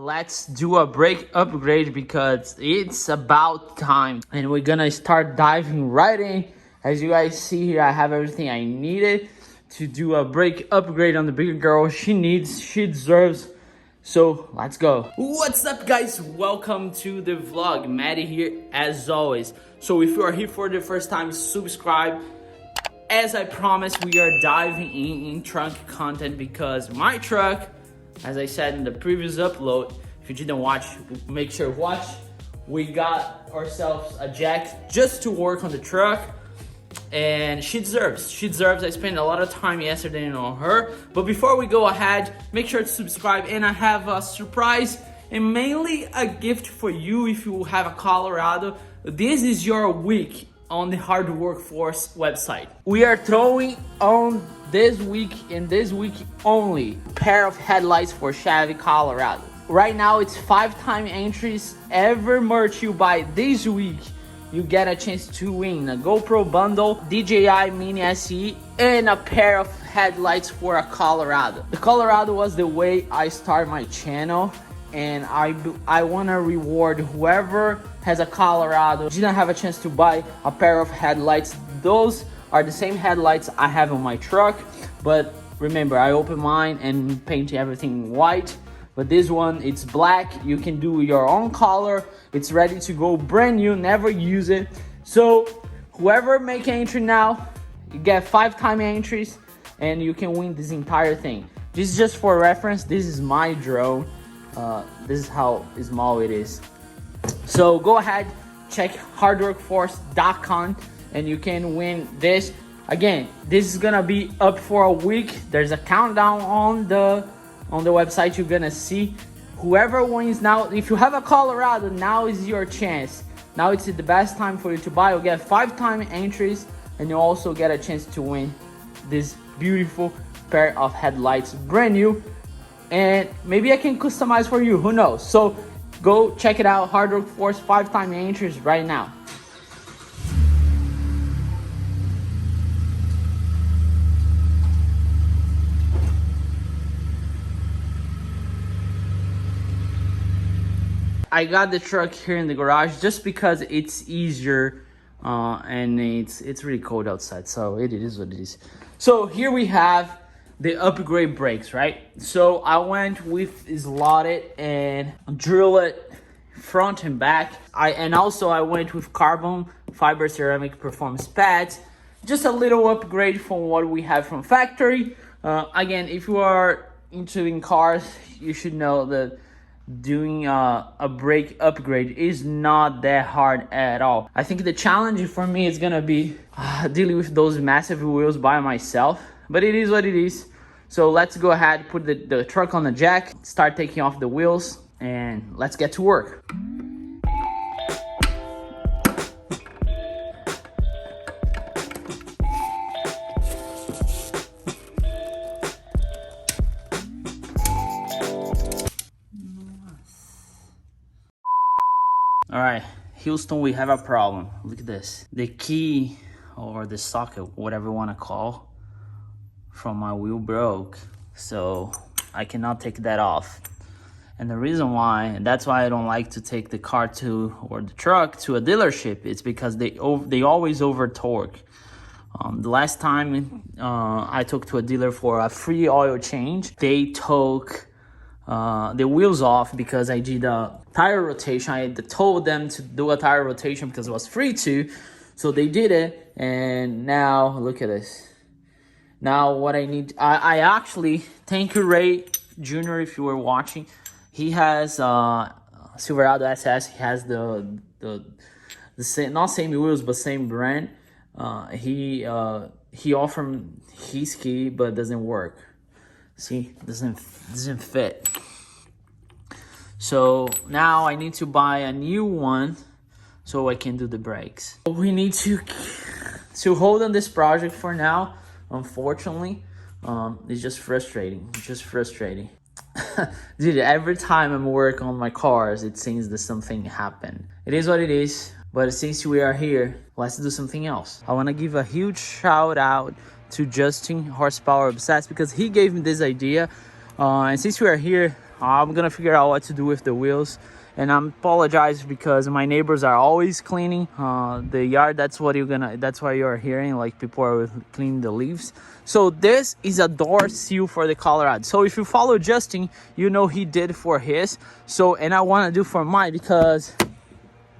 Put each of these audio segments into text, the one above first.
let's do a brake upgrade because it's about time. And we're gonna start diving right in. As you guys see here, I have everything I needed to do a brake upgrade on the bigger girl. She deserves. So let's go. What's up, guys? Welcome to the vlog. Maddie here as always. So if you are here for the first time, subscribe. As I promised, we are diving in trunk content because my truck, as I said in the previous upload, if you didn't watch, make sure to watch. We got ourselves a jack just to work on the truck, and she deserves. I spent a lot of time yesterday on her. But before we go ahead, make sure to subscribe, and I have a surprise and mainly a gift for you if you have a Colorado. This is your week on the Hard Workforce website. We are throwing on this week and this week only pair of headlights for Chevy Colorado. Right now it's 5-time entries. Every merch you buy this week, you get a chance to win a GoPro bundle, DJI Mini SE, and a pair of headlights for a Colorado. The Colorado was the way I started my channel, and I want to reward whoever has a Colorado, didn't have a chance to buy a pair of headlights. Those are the same headlights I have on my truck, but remember, I open mine and paint everything white. But this one, it's black. You can do your own color. It's ready to go, brand new, never use it. So whoever make an entry now, you get 5-time entries and you can win this entire thing. This is just for reference. This is my drone. This is how small it is. So go ahead, check hardworkforce.com and you can win this. Again, this is gonna be up for a week. There's a countdown on the website. You're gonna see whoever wins now. If you have a Colorado, now is your chance. Now it's the best time for you to buy. You'll get 5-time entries and you also get a chance to win this beautiful pair of headlights, brand new. And maybe I can customize for you, who knows? So go check it out, Hard Workforce, 5-time entries right now. I got the truck here in the garage just because it's easier and it's really cold outside, so it is what it is. So here we have the upgrade brakes, right? So I went with slotted and drill it front and back. I also went with carbon fiber ceramic performance pads. Just a little upgrade from what we have from factory. Again, if you are into cars, you should know that doing a brake upgrade is not that hard at all. I think the challenge for me is gonna be dealing with those massive wheels by myself, but it is what it is. So let's go ahead, put the truck on the jack, start taking off the wheels, and let's get to work. All right, Houston, we have a problem. Look at this. The key or the socket, whatever you want to call, from my wheel broke. So I cannot take that off. And the reason why, and that's why I don't like to take the car or the truck to a dealership, it's because they always over torque. The last time I took to a dealer for a free oil change, they took the wheels off because I did a tire rotation. I told them to do a tire rotation because it was free to, so they did it. And now look at this. Now what I need, I actually, thank you Ray Jr. if you were watching. He has Silverado SS. He has the same, not same wheels but same brand. He offered his key but it doesn't work. See, doesn't fit. So now I need to buy a new one so I can do the brakes. We need to hold on this project for now. Unfortunately, it's just frustrating. Dude, every time I'm working on my cars, it seems that something happened. It is what it is. But since we are here, let's do something else. I want to give a huge shout out to Justin, Horsepower Obsessed, because he gave me this idea. And since we are here, I'm gonna figure out what to do with the wheels. And I'm apologize because my neighbors are always cleaning the yard. That's why you're hearing like people are cleaning the leaves. So this is a door seal for the Colorado. So if you follow Justin, you know he did for his. So, and I want to do for mine because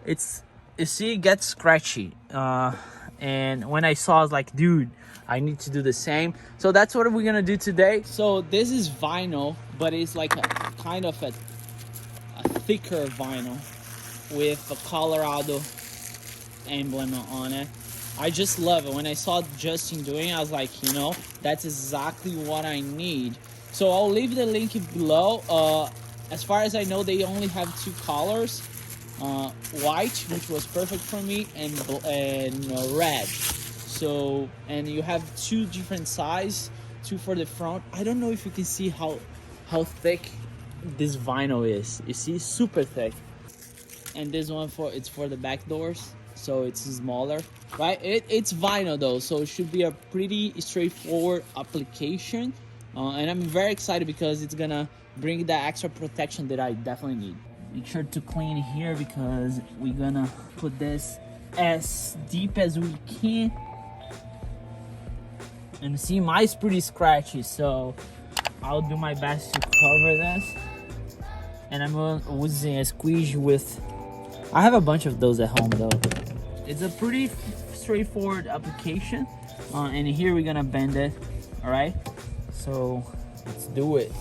it's, you see, it gets scratchy. And when I saw, I was like, dude, I need to do the same. So that's what we're gonna do today. So this is vinyl, but it's like a kind of a thicker vinyl with a Colorado emblem on it. I just love it. When I saw Justin doing it, I was like, you know, that's exactly what I need. So I'll leave the link below. As far as I know, they only have 2 colors, white, which was perfect for me, and red. So, and you have 2 different sizes, 2 for the front. I don't know if you can see how thick this vinyl is. You see, super thick. And this one it's for the back doors, so it's smaller, right? It's vinyl though, so it should be a pretty straightforward application. And I'm very excited because it's gonna bring that extra protection that I definitely need. Make sure to clean here because we're gonna put this as deep as we can. And see, mine's pretty scratchy, so I'll do my best to cover this. And I'm using a squeeze with, I have a bunch of those at home though. It's a pretty straightforward application. And here we're gonna bend it, all right? So let's do it.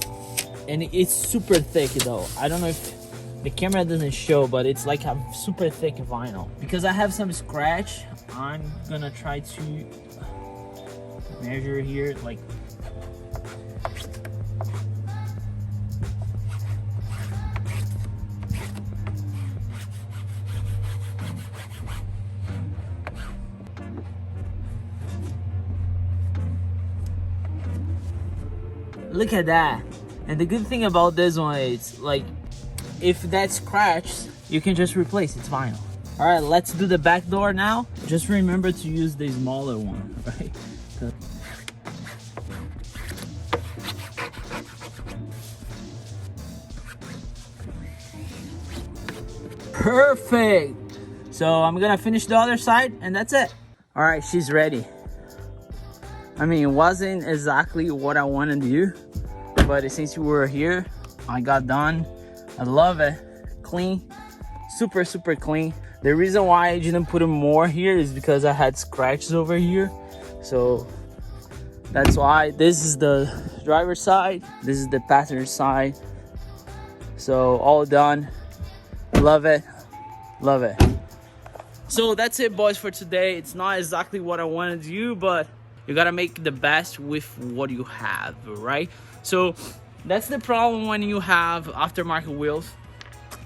And it's super thick though. I don't know if the camera doesn't show, but it's like a super thick vinyl. Because I have some scratch, I'm gonna try to measure here, like, look at that. And the good thing about this one is, like, if that scratches, you can just replace it. It's vinyl. All right, let's do the back door now. Just remember to use the smaller one, right? Perfect. So I'm gonna finish the other side and that's it. All right, she's ready. I mean, it wasn't exactly what I wanted to do, but since you were here, I got done. I love it. Clean, super clean. The reason why I didn't put more here is because I had scratches over here. So that's why. This is the driver's side, this is the passenger side. So all done. Love it, love it. So that's it, boys, for today. It's not exactly what I wanted to do, but you gotta make the best with what you have, right? So that's the problem when you have aftermarket wheels.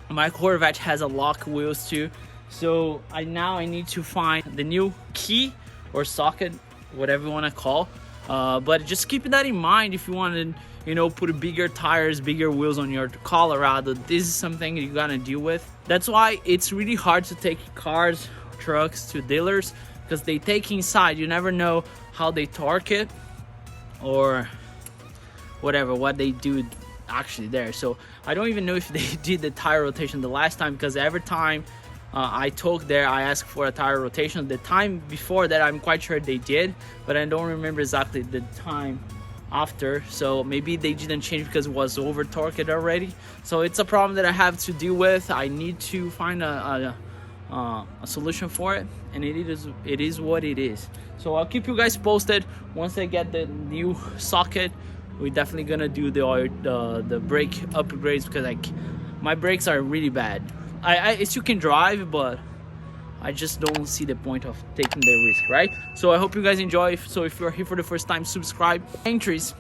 My Corvette has a lock wheels too. So I need to find the new key or socket, whatever you want to call. But just keep that in mind if you want to, you know, put bigger tires, bigger wheels on your Colorado. This is something you gotta deal with. That's why it's really hard to take cars, trucks to dealers, because they take inside. You never know how they torque it or whatever, what they do actually there. So I don't even know if they did the tire rotation the last time, because every time I took there, I asked for a tire rotation. The time before that, I'm quite sure they did, but I don't remember exactly the time after. So maybe they didn't change because it was over torqued already. So it's a problem that I have to deal with. I need to find a solution for it, and it is what it is. So I'll keep you guys posted once I get the new socket. We're definitely gonna do the brake upgrades, because my brakes are really bad. I you can drive, but I just don't see the point of taking the risk, right? So I hope you guys enjoy. So if you're here for the first time, subscribe. Entries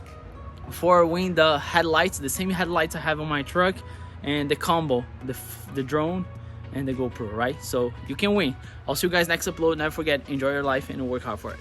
for winning the headlights, the same headlights I have on my truck, and the combo, the drone and the GoPro, right? So you can win. I'll see you guys next upload. Never forget, enjoy your life and work hard for it.